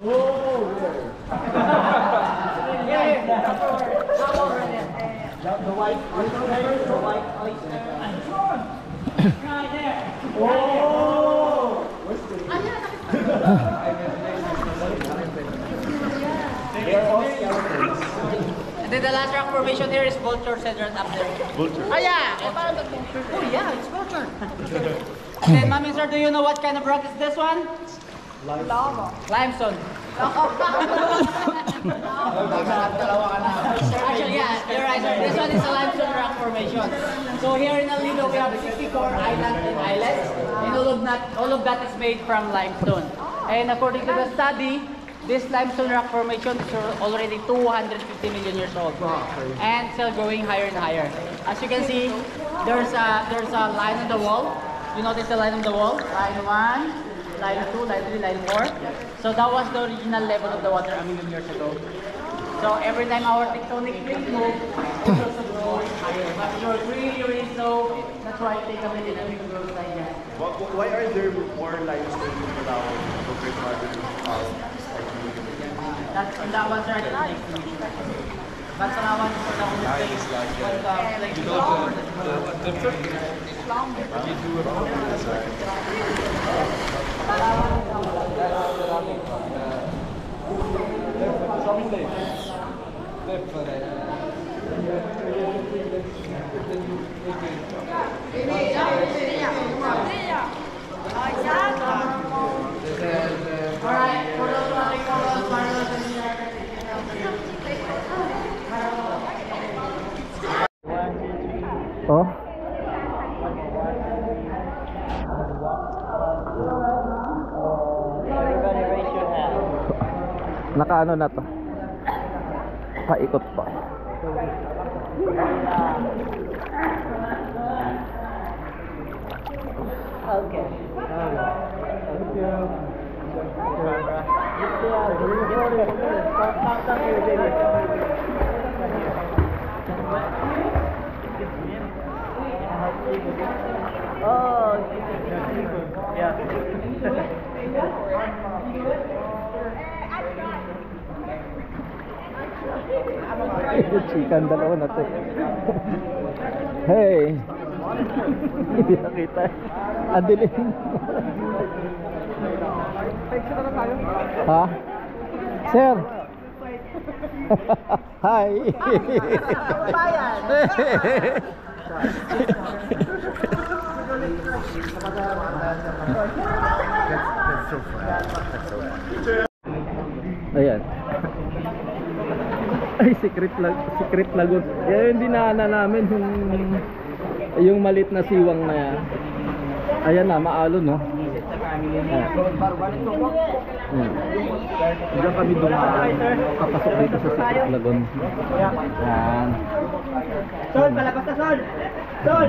The white oyster. Right there. Oh! And then the last rock formation here is vulture cedron up there. Vulture. Oh yeah! Oh yeah, it's vulture. And then, Mami sir, do you know what kind of rock is this one? Lava. Limestone. Actually, yeah, you're right, sir. This one is a limestone rock formation. So here in El Nido, we have 64 islands and islets, and all of that is made from limestone. And according to the study, this limestone rock formation is already 250 million years old, and still growing higher and higher. As you can see, there's a line on the wall. You notice the line on the wall? Line 1, line 2, line 3, line 4. So that was the original level of the water a million years ago. So every time our tectonic plates move, it's also growing higher. But it's really, really slow. That's why it takes a minute and it grows like that. Why are there more limestone in Palawan compared to other that one's right next to me. But Palawan is for the only place Alright, for those who are oh. Nakaano na to? Paikot pa. Okay. Oh, yeah. Chikan dalawa na to. Hey. Hindi nakita. Adilim. Ha? Sir. Hi. That's so fun. That's so fun. Ayan. Ay, secret lagoon. Yan yung dinaanan namin, yung malit na siwang na yan. Ayan na, maalon, no? Ayan. Diyan kami dumaan, kapasok dito sa secret lagoon. Ayan. Sol, palabas na Sol! Sol!